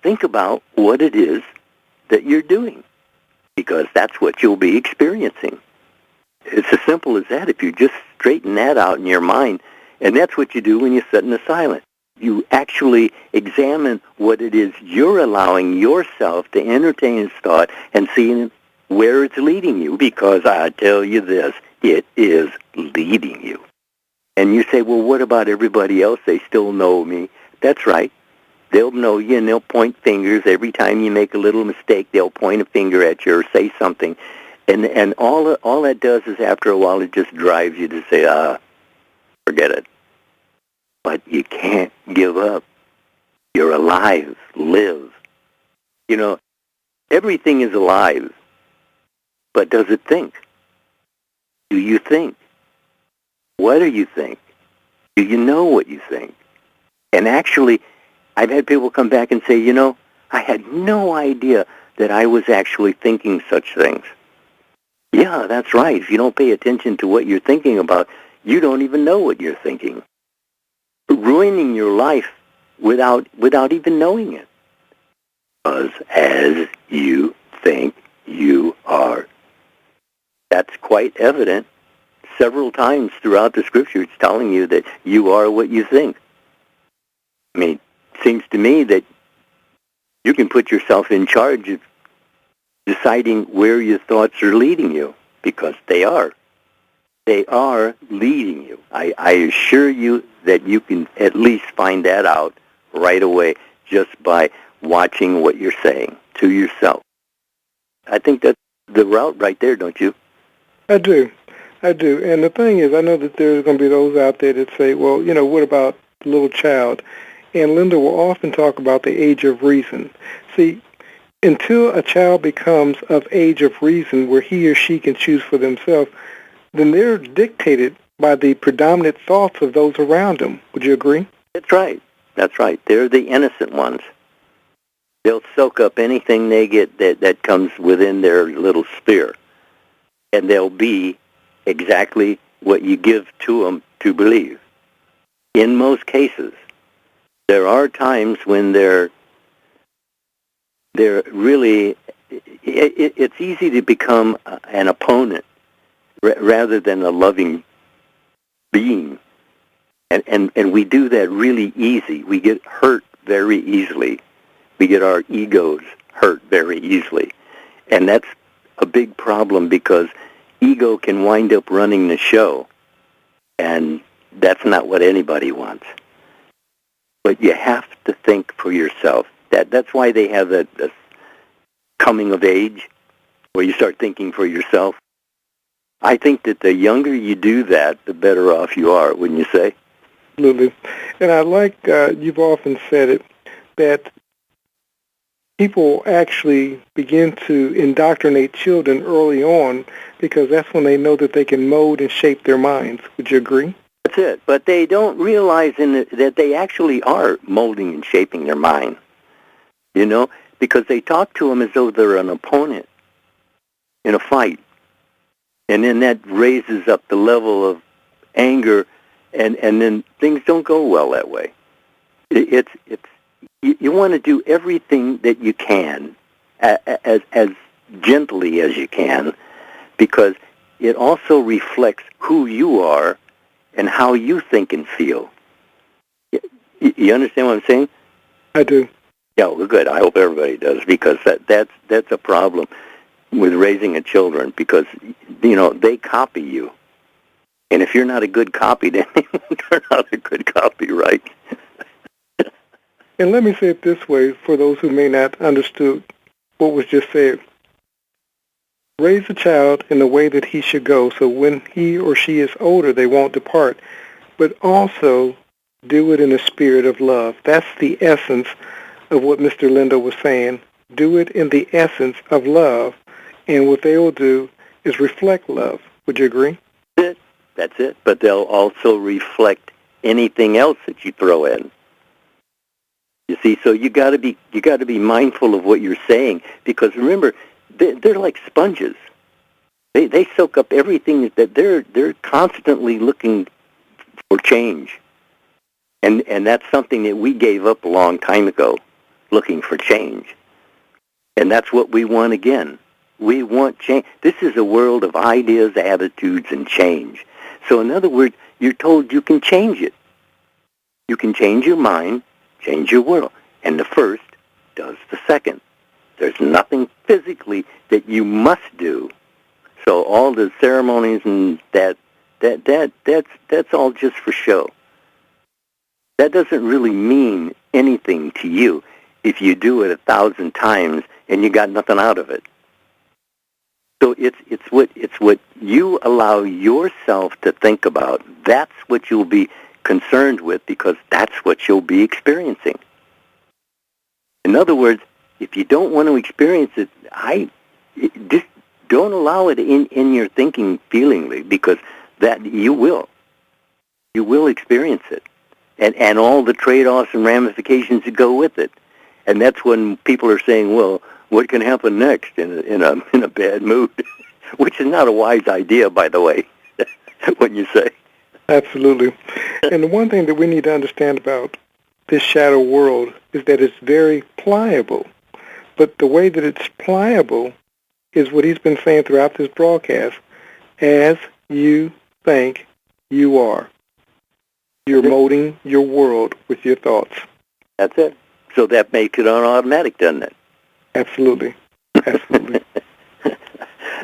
think about what it is that you're doing, because that's what you'll be experiencing. It's as simple as that. If you just straighten that out in your mind, and that's what you do when you sit in the silence. You actually examine what it is you're allowing yourself to entertain as thought and seeing where it's leading you, because I tell you this, it is leading you. And you say, well, what about everybody else? They still know me. That's right. They'll know you, and they'll point fingers. Every time you make a little mistake, they'll point a finger at you or say something. And all that does is, after a while, it just drives you to say, forget it. But you can't give up. You're alive. Live. You know, everything is alive. But does it think? Do you think? What do you think? Do you know what you think? And actually, I've had people come back and say, you know, I had no idea that I was actually thinking such things. Yeah, that's right. If you don't pay attention to what you're thinking about, you don't even know what you're thinking. Ruining your life without even knowing it. Because as you think, you are. That's quite evident. Several times throughout the Scripture, it's telling you that you are what you think. I mean, it seems to me that you can put yourself in charge of deciding where your thoughts are leading you, because they are. They are leading you. I assure you that you can at least find that out right away just by watching what you're saying to yourself. I think that's the route right there, don't you? I do. And the thing is, I know that there's going to be those out there that say, well, you know, what about the little child? And Linda will often talk about the age of reason. See, until a child becomes of age of reason where he or she can choose for themselves, then they're dictated by the predominant thoughts of those around them. Would you agree? That's right. That's right. They're the innocent ones. They'll soak up anything they get that comes within their little sphere. And they'll be exactly what you give to them to believe. In most cases, there are times when they're really, it's easy to become an opponent rather than a loving being. And we do that really easy. We get hurt very easily. We get our egos hurt very easily. And that's a big problem, because ego can wind up running the show. And that's not what anybody wants. But you have to think for yourself. That's why they have that coming of age, where you start thinking for yourself. I think that the younger you do that, the better off you are, wouldn't you say? Absolutely. And I like, you've often said it, that people actually begin to indoctrinate children early on, because that's when they know that they can mold and shape their minds. Would you agree? That's it. But they don't realize that they actually are molding and shaping their mind, you know, because they talk to them as though they're an opponent in a fight. And then that raises up the level of anger, and then things don't go well that way. You want to do everything that you can as gently as you can, because it also reflects who you are and how you think and feel. You understand what I'm saying? I do. Yeah, well, good. I hope everybody does, because that's a problem with raising a children, because, you know, they copy you. And if you're not a good copy, then they won't turn out a good copy, right? And let me say it this way, for those who may not understood what was just said. Raise a child in the way that he should go, so when he or she is older, they won't depart. But also do it in a spirit of love. That's the essence of what Mr. Lindell was saying. Do it in the essence of love. And what they will do is reflect love. Would you agree? That's it. But they'll also reflect anything else that you throw in. You see, so you got to be mindful of what you're saying, because remember, they're like sponges. They soak up everything that they're constantly looking for change, and that's something that we gave up a long time ago. looking for change. And that's what we want again. We want change. This is a world of ideas, attitudes, and change. So in other words, you're told you can change it. You can change your mind, change your world. And the first does the second. There's nothing physically that you must do. So all the ceremonies and that's all just for show. That doesn't really mean anything to you if you do it 1,000 times and you got nothing out of it. So it's what you allow yourself to think about. That's what you'll be concerned with, because that's what you'll be experiencing. In other words, if you don't want to experience it, just don't allow it in your thinking feelingly, because that you will. You will experience it. And all the trade-offs and ramifications that go with it. And that's when people are saying, well, what can happen next in a bad mood? Which is not a wise idea, by the way, when you say. Absolutely. And the one thing that we need to understand about this shadow world is that it's very pliable. But the way that it's pliable is what he's been saying throughout this broadcast. As you think you are. You're molding your world with your thoughts. That's it. So that makes it on automatic, doesn't it? Absolutely. Absolutely.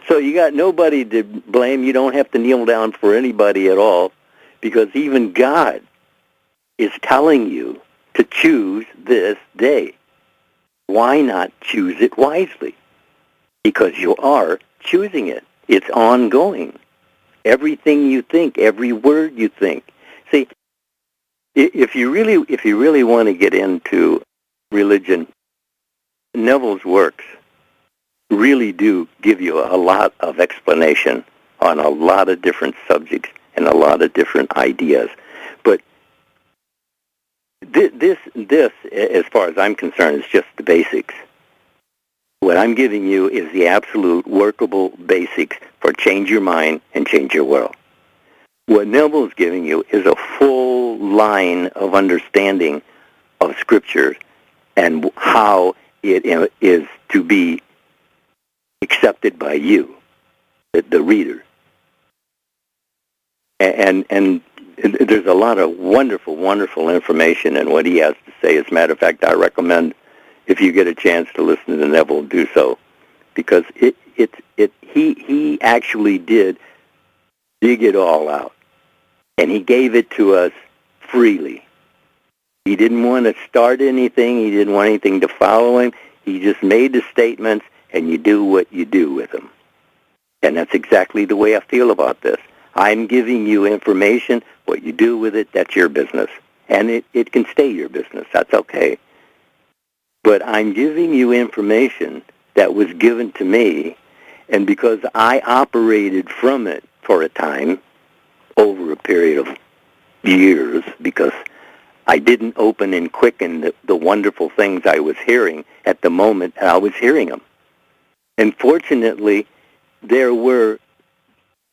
So you got nobody to blame. You don't have to kneel down for anybody at all, because even God is telling you to choose this day. Why not choose it wisely? Because you are choosing it. It's ongoing. Everything you think, every word you think. See, if you really want to get into religion, Neville's works really do give you a lot of explanation on a lot of different subjects and a lot of different ideas. But this, as far as I'm concerned, is just the basics. What I'm giving you is the absolute workable basics for change your mind and change your world. What Neville's giving you is a full line of understanding of Scripture and how it is to be accepted by you, the reader. And there's a lot of wonderful, wonderful information in what he has to say. As a matter of fact, I recommend, if you get a chance to listen to Neville, do so, because he actually did dig it all out, and he gave it to us freely. He didn't want to start anything. He didn't want anything to follow him. He just made the statements, and you do what you do with them. And that's exactly the way I feel about this. I'm giving you information. What you do with it, that's your business. And it can stay your business. That's okay. But I'm giving you information that was given to me, and because I operated from it for a time, over a period of years, because I didn't open and quicken the wonderful things I was hearing at the moment I was hearing them. And fortunately, there were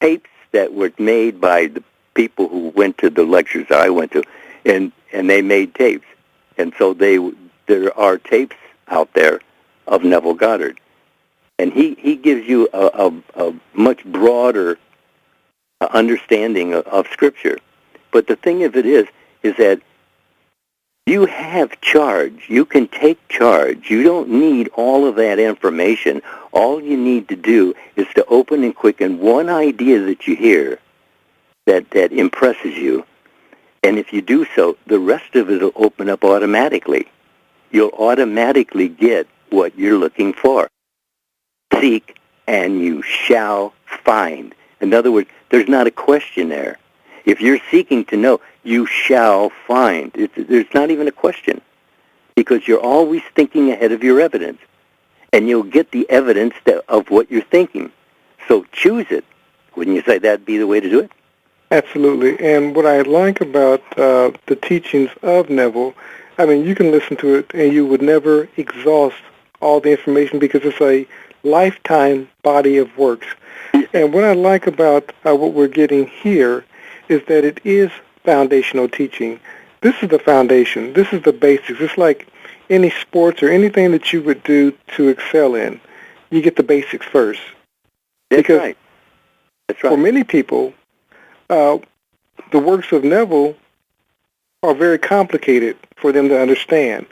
tapes that were made by the people who went to the lectures I went to, and they made tapes. And so there are tapes out there of Neville Goddard. And he gives you a much broader understanding of Scripture. But the thing of it is that you have charge. You can take charge. You don't need all of that information. All you need to do is to open and quicken one idea that you hear that impresses you. And if you do so, the rest of it will open up automatically. You'll automatically get what you're looking for. Seek, and you shall find. In other words, there's not a question there. If you're seeking to know, you shall find. There's not even a question, because you're always thinking ahead of your evidence, and you'll get the evidence of what you're thinking. So choose it. Wouldn't you say that'd be the way to do it? Absolutely. And what I like about the teachings of Neville, I mean, you can listen to it and you would never exhaust all the information, because it's a lifetime body of works. And what I like about what we're getting here is that it is foundational teaching. This is the foundation. This is the basics. It's like any sports or anything that you would do to excel in, you get the basics first. That's right. That's right. For many people, the works of Neville are very complicated for them to understand.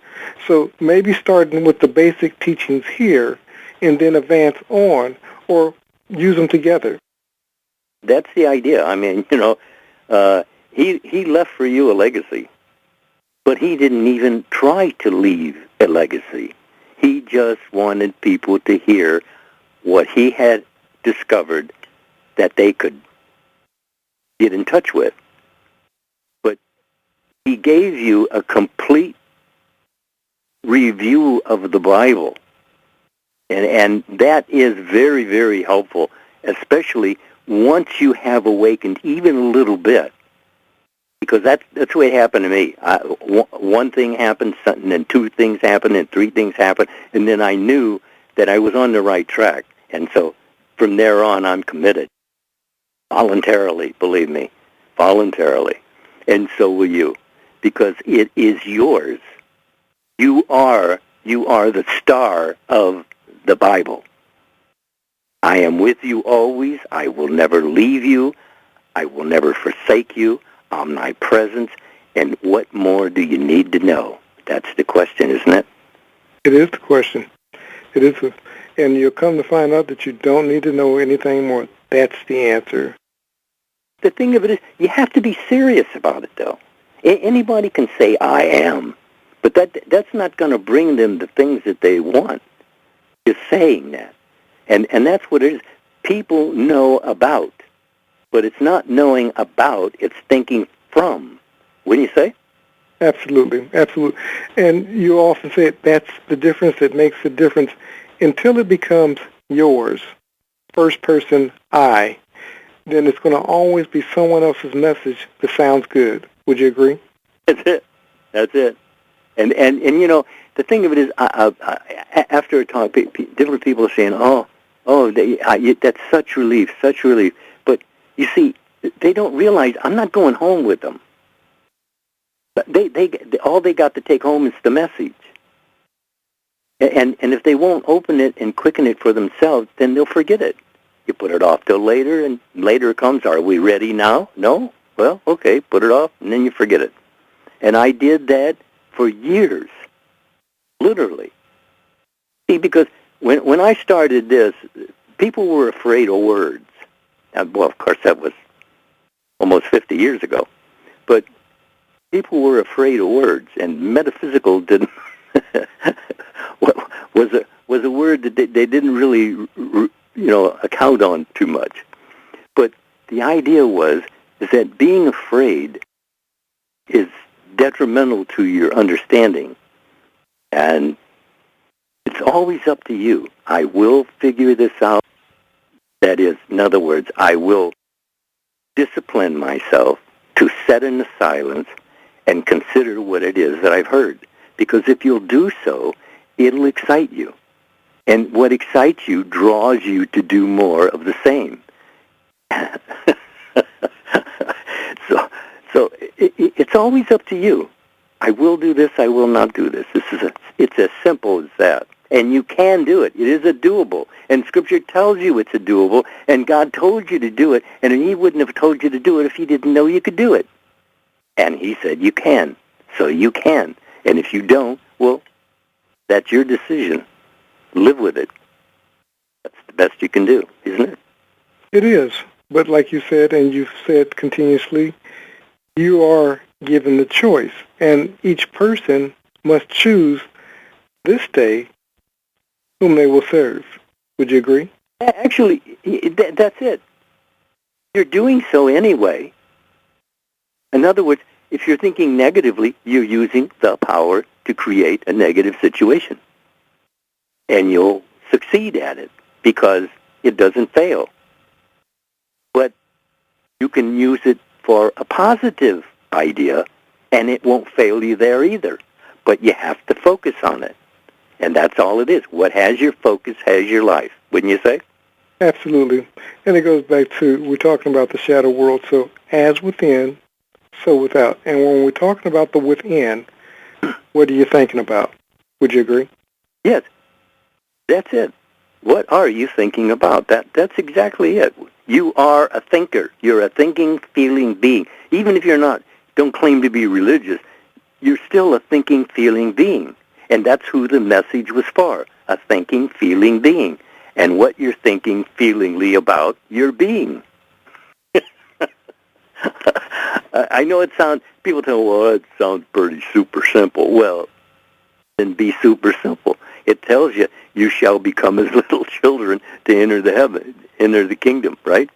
So maybe starting with the basic teachings here and then advance on or use them together. That's the idea. I mean, he left for you a legacy, but he didn't even try to leave a legacy. He just wanted people to hear what he had discovered that they could get in touch with. But he gave you a complete review of the Bible, and that is very, very helpful, especially once you have awakened even a little bit, because that's the way it happened to me. One thing happened, and then two things happened, and three things happened, and then I knew that I was on the right track. And so from there on, I'm committed. Voluntarily, believe me, voluntarily. And so will you, because it is yours. You are the star of the Bible. I am with you always. I will never leave you. I will never forsake you. Omnipresence. And what more do you need to know? That's the question, isn't it? It is the question. It is. And you'll come to find out that you don't need to know anything more. That's the answer. The thing of it is, you have to be serious about it, though. Anybody can say, I am. But that's not going to bring them the things that they want. Just saying that. And that's what it is. People know about, but it's not knowing about, it's thinking from. Wouldn't you say? Absolutely, absolutely. And you often say that's the difference that makes the difference until it becomes yours, first person I, then it's going to always be someone else's message that sounds good. Would you agree? That's it. That's it. And the thing of it is, after a talk, different people are saying, that's such relief, such relief. But you see, they don't realize I'm not going home with them. They all they got to take home is the message. And if they won't open it and quicken it for themselves, then they'll forget it. You put it off till later, and later comes, are we ready now? No? Well, okay, put it off, and then you forget it. And I did that for years, literally. See, because when I started this, people were afraid of words. Well, of course, that was almost 50 years ago. But people were afraid of words, and metaphysical didn't was a word that they didn't really account on too much. But the idea is that being afraid is detrimental to your understanding, and it's always up to you. I will figure this out. That is, in other words, I will discipline myself to sit in the silence and consider what it is that I've heard. Because if you'll do so, it'll excite you. And what excites you draws you to do more of the same. So it's always up to you. I will do this, I will not do this. It's as simple as that. And you can do it. It is a doable. And Scripture tells you it's a doable, and God told you to do it, and He wouldn't have told you to do it if He didn't know you could do it. And He said you can. So you can. And if you don't, well, that's your decision. Live with it. That's the best you can do, isn't it? It is. But like you said, and you've said continuously, you are given the choice. And each person must choose this day whom they will serve. Would you agree? Actually, that's it. You're doing so anyway. In other words, if you're thinking negatively, you're using the power to create a negative situation. And you'll succeed at it because it doesn't fail. But you can use it for a positive idea, and it won't fail you there either. But you have to focus on it. And that's all it is. What has your focus has your life, wouldn't you say? Absolutely. And it goes back to, we're talking about the shadow world, so as within, so without. And when we're talking about the within, what are you thinking about? Would you agree? Yes. That's it. What are you thinking about? That's exactly it. You are a thinker. You're a thinking, feeling being. Even if don't claim to be religious, you're still a thinking, feeling being. And that's who the message was for, a thinking, feeling being. And what you're thinking feelingly about, your being. I know people tell, well, it sounds pretty super simple. Well, then be super simple. It tells you, you shall become as little children to enter the kingdom, right?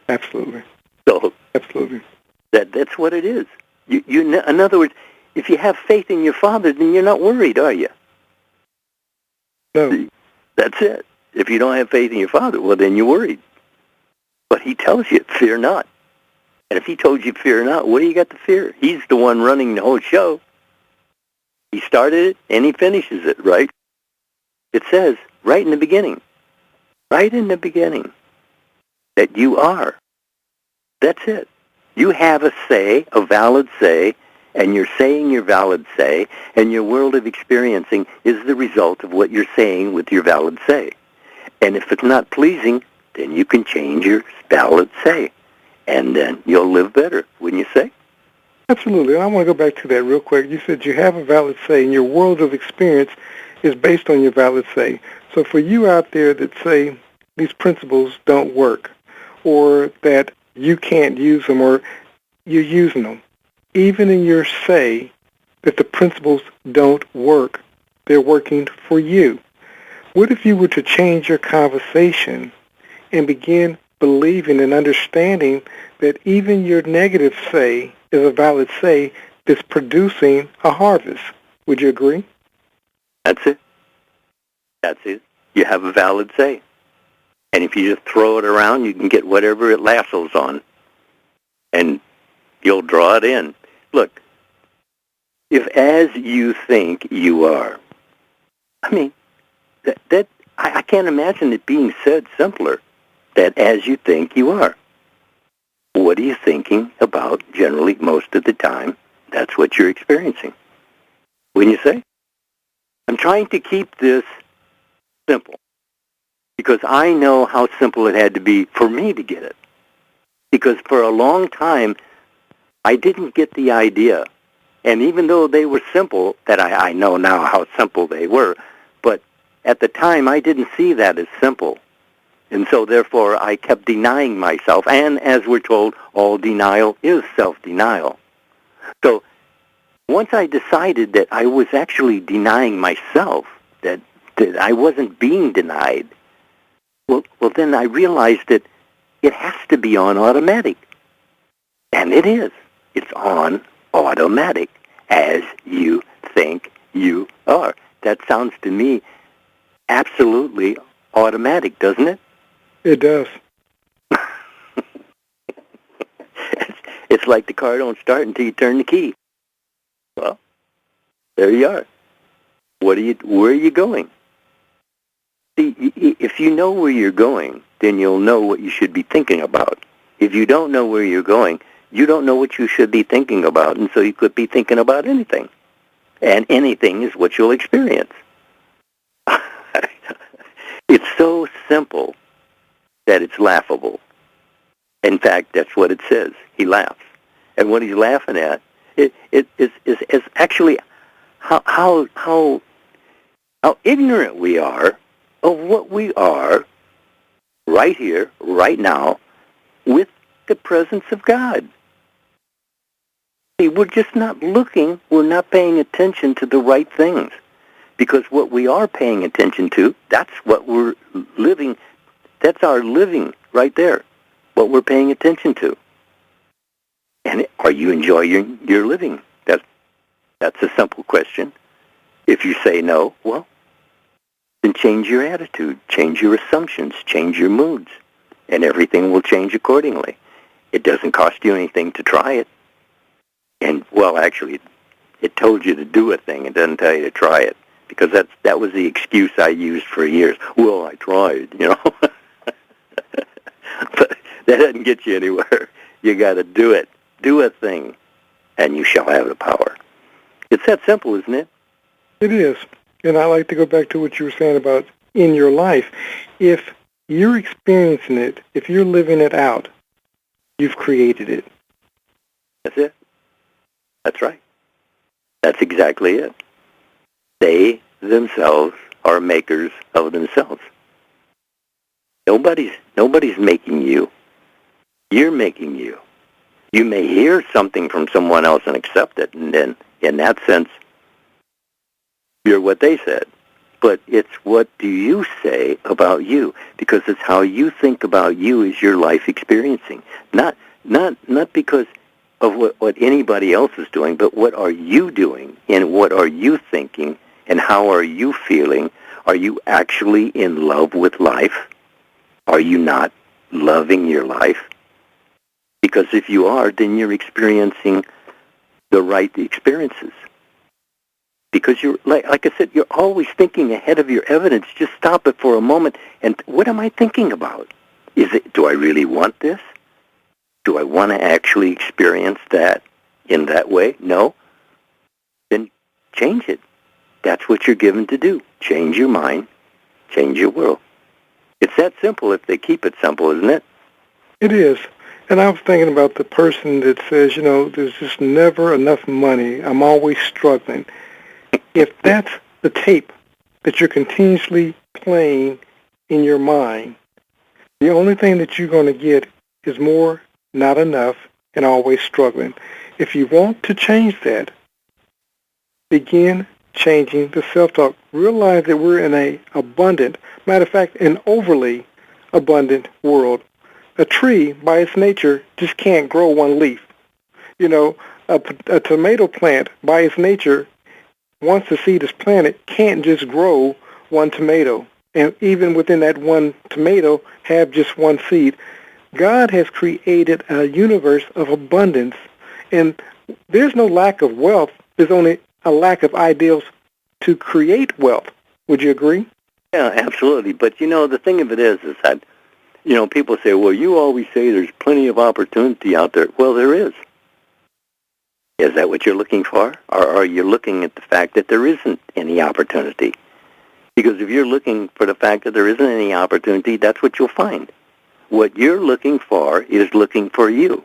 Absolutely. So, absolutely. That's what it is. In other words, if you have faith in your Father, then you're not worried, are you? No. That's it. If you don't have faith in your Father, well, then you're worried. But He tells you, fear not. And if He told you fear not, what do you got to fear? He's the one running the whole show. He started it, and He finishes it, right? It says, right in the beginning, that you are. That's it. You have a say, a valid say, and you're saying your valid say, and your world of experiencing is the result of what you're saying with your valid say. And if it's not pleasing, then you can change your valid say, and then you'll live better, wouldn't you say? Absolutely. And I want to go back to that real quick. You said you have a valid say, and your world of experience is based on your valid say. So for you out there that say these principles don't work, or that you can't use them, or you're using them, even in your say that the principles don't work, they're working for you. What if you were to change your conversation and begin believing and understanding that even your negative say is a valid say that's producing a harvest? Would you agree? That's it. That's it. You have a valid say. And if you just throw it around, you can get whatever it lassos on. And you'll draw it in. Look, if as you think you are, I mean, I can't imagine it being said simpler, that as you think you are. What are you thinking about generally most of the time? That's what you're experiencing. Wouldn't you say? I'm trying to keep this simple because I know how simple it had to be for me to get it. Because for a long time, I didn't get the idea. And even though they were simple, that I know now how simple they were, but at the time I didn't see that as simple. And so therefore I kept denying myself. And as we're told, all denial is self-denial. So once I decided that I was actually denying myself, that I wasn't being denied, well, then I realized that it has to be on automatic. And it is. It's on automatic, as you think you are. That sounds to me absolutely automatic, doesn't it? It does. It's like the car don't start until you turn the key. Well, there you are. Where are you going? See, if you know where you're going, then you'll know what you should be thinking about. If you don't know where you're going, you don't know what you should be thinking about, and so you could be thinking about anything. And anything is what you'll experience. It's so simple that it's laughable. In fact, that's what it says. He laughs. And what he's laughing at is actually how ignorant we are of what we are right here, right now, with the presence of God. See, we're just not looking, we're not paying attention to the right things. Because what we are paying attention to, that's what we're living, that's our living right there, what we're paying attention to. And are you enjoying your living? That's a simple question. If you say no, well, then change your attitude, change your assumptions, change your moods, and everything will change accordingly. It doesn't cost you anything to try it. And, well, actually, it told you to do a thing. It doesn't tell you to try it. Because that was the excuse I used for years. Well, I tried, you know. But that doesn't get you anywhere. You got to do it. Do a thing, and you shall have the power. It's that simple, isn't it? It is. And I like to go back to what you were saying about in your life. If you're experiencing it, if you're living it out, you've created it. That's it. That's right. That's exactly it. They themselves are makers of themselves. Nobody's making you. You're making you. You may hear something from someone else and accept it, and then, in that sense, you're what they said. But it's what do you say about you? Because it's how you think about you is your life experiencing. Not because of what anybody else is doing, but what are you doing, and what are you thinking, and how are you feeling? Are you actually in love with life? Are you not loving your life? Because if you are, then you're experiencing the right experiences. Because you're, like I said, you're always thinking ahead of your evidence. Just stop it for a moment and what am I thinking about? Do I really want this? Do I want to actually experience that in that way? No? Then change it. That's what you're given to do. Change your mind, change your world. It's that simple if they keep it simple, isn't it? It is. And I was thinking about the person that says, there's just never enough money. I'm always struggling. If that's the tape that you're continuously playing in your mind, the only thing that you're going to get is more, not enough, and always struggling. If you want to change that, begin changing the self-talk. Realize that we're in an abundant, matter of fact, an overly abundant world. A tree, by its nature, just can't grow one leaf. A tomato plant, by its nature, once the seed is planted, can't just grow one tomato. And even within that one tomato, have just one seed. God has created a universe of abundance. And there's no lack of wealth. There's only a lack of ideals to create wealth. Would you agree? Yeah, absolutely. But, the thing of it is that, people say, well, you always say there's plenty of opportunity out there. Well, there is. Is that what you're looking for? Or are you looking at the fact that there isn't any opportunity? Because if you're looking for the fact that there isn't any opportunity, that's what you'll find. What you're looking for is looking for you.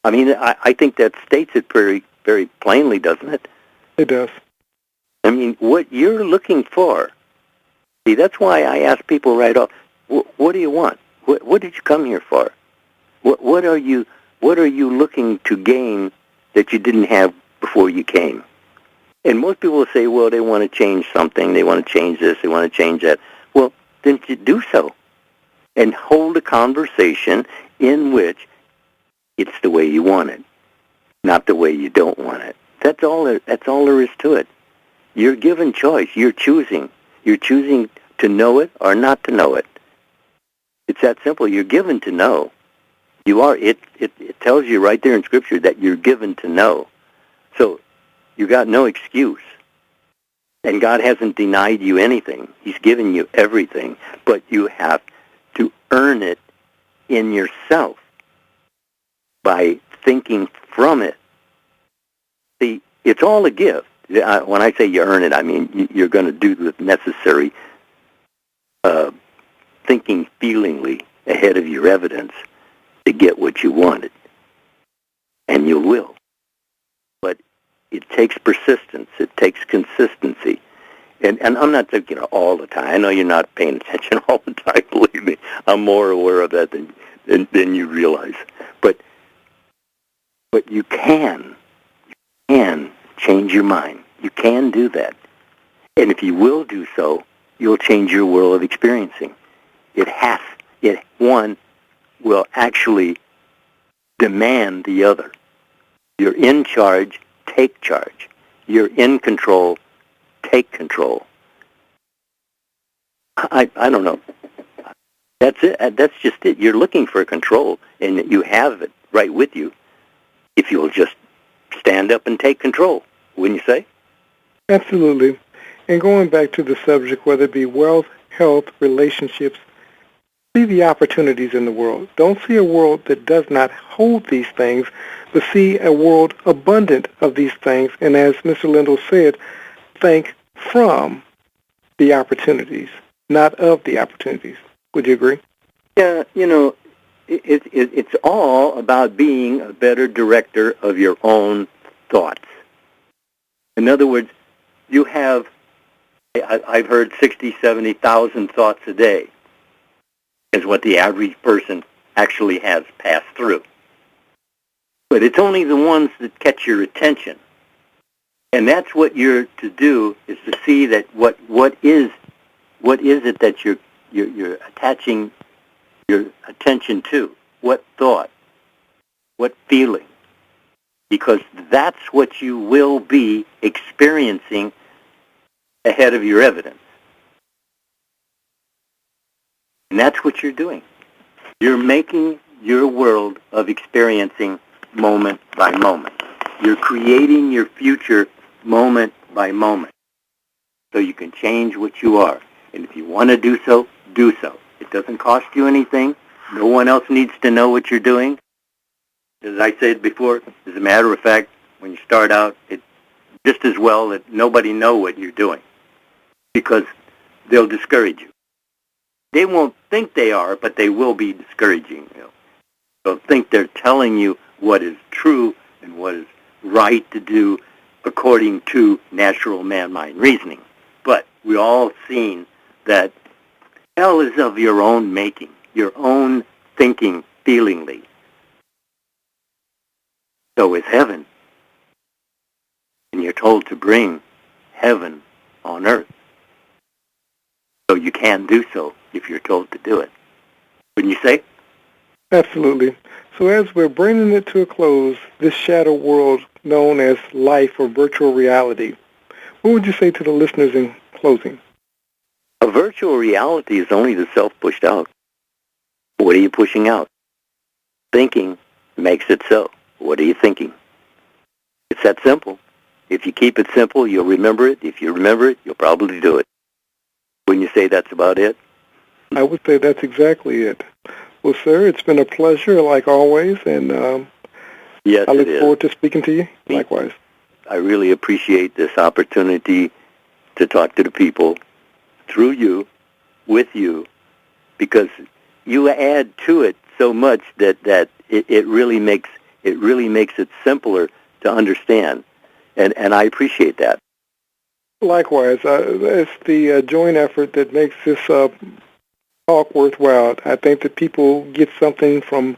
I mean, I think that states it very, very plainly, doesn't it? It does. I mean, what you're looking for, see, that's why I ask people right off, what do you want? What did you come here for? What are you looking to gain that you didn't have before you came? And most people will say, well, they want to change something, they want to change this, they want to change that. Well, then you do so. And hold a conversation in which it's the way you want it, not the way you don't want it. That's all there is to it. You're given choice. You're choosing. You're choosing to know it or not to know it. It's that simple. You're given to know. You are. It tells you right there in Scripture that you're given to know. So you got no excuse. And God hasn't denied you anything. He's given you everything. But you have to earn it in yourself by thinking from it. See, it's all a gift. When I say you earn it, I mean you're going to do the necessary thinking feelingly ahead of your evidence to get what you wanted. And you will. But it takes persistence. It takes consistency. And I'm not thinking all the time. I know you're not paying attention all the time, believe me. I'm more aware of that than you realize. But you can change your mind. You can do that. And if you will do so, you'll change your world of experiencing. One will actually demand the other. You're in charge, take charge. You're in control, take control. I don't know. That's it. That's just it. You're looking for control, and you have it right with you if you'll just stand up and take control, wouldn't you say? Absolutely. And going back to the subject, whether it be wealth, health, relationships, see the opportunities in the world. Don't see a world that does not hold these things, but see a world abundant of these things. And as Mr. Lindell said, thank from the opportunities, not of the opportunities. Would you agree? Yeah, it's all about being a better director of your own thoughts. In other words, you have, I've heard 60, 70,000 thoughts a day is what the average person actually has passed through. But it's only the ones that catch your attention. And that's what you're to do, is to see that what is it that you're attaching your attention to? What thought? What feeling? Because that's what you will be experiencing ahead of your evidence. And that's what you're doing. You're making your world of experiencing moment by moment. You're creating your future moment by moment. So you can change what you are. And if you want to do so, do so. It doesn't cost you anything. No one else needs to know what you're doing. As I said before, as a matter of fact, when you start out, it's just as well that nobody know what you're doing, because they'll discourage you. They won't think they are, but they will be discouraging you. They'll think they're telling you what is true and what is right to do according to natural man-mind reasoning. But we all seen that hell is of your own making, your own thinking feelingly. So is heaven. And you're told to bring heaven on earth. So you can do so if you're told to do it. Wouldn't you say? Absolutely. So as we're bringing it to a close, this shadow world known as life or virtual reality, what would you say to the listeners in closing? A virtual reality is only the self pushed out. What are you pushing out? Thinking makes it so. What are you thinking? It's that simple. If you keep it simple, you'll remember it. If you remember it, you'll probably do it. Wouldn't you say that's about it? I would say that's exactly it. Well, sir, it's been a pleasure, like always, and yes, I look forward to speaking to you. Likewise. I really appreciate this opportunity to talk to the people through you, with you, because you add to it so much that it really makes it simpler to understand, and I appreciate that. Likewise, it's the joint effort that makes this talk worthwhile. I think that people get something from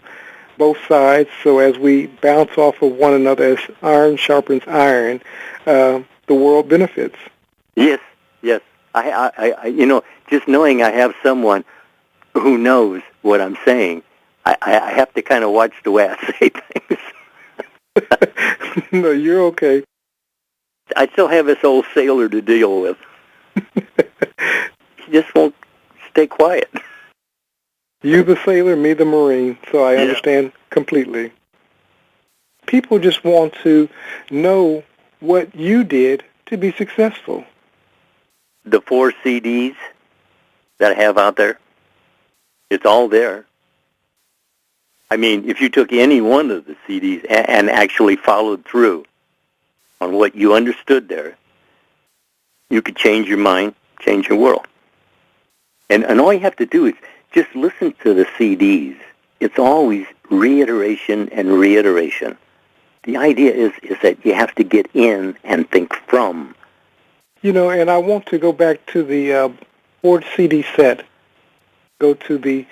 both sides, so as we bounce off of one another, as iron sharpens iron, the world benefits. Yes. I just knowing I have someone who knows what I'm saying, I have to kind of watch the way I say things. No, you're okay. I still have this old sailor to deal with. He just won't stay quiet. You the sailor, me the Marine, so I understand completely. People just want to know what you did to be successful. The 4 CDs that I have out there, it's all there. I mean, if you took any one of the CDs and actually followed through on what you understood there, you could change your mind, change your world. And all you have to do is just listen to the CDs. It's always reiteration and reiteration. The idea is that you have to get in and think from. And I want to go back to the 4 CD set. Go to the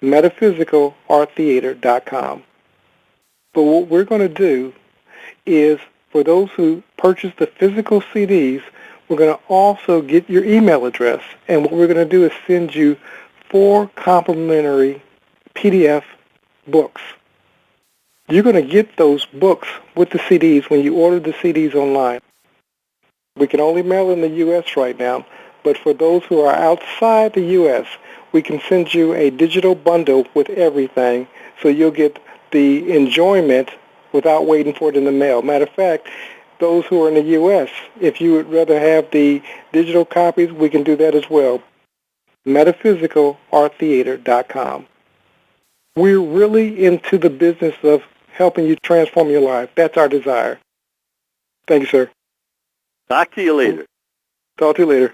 metaphysicalarttheater.com. But what we're going to do is, for those who purchase the physical CDs, we're going to also get your email address. And what we're going to do is send you 4 complimentary PDF books. You're going to get those books with the CDs when you order the CDs online. We can only mail in the U.S. right now, but for those who are outside the U.S., we can send you a digital bundle with everything, so you'll get the enjoyment without waiting for it in the mail. Matter of fact, those who are in the U.S., if you would rather have the digital copies, we can do that as well. Metaphysicalarttheater.com. We're really into the business of helping you transform your life. That's our desire. Thank you, sir. Talk to you later. Talk to you later.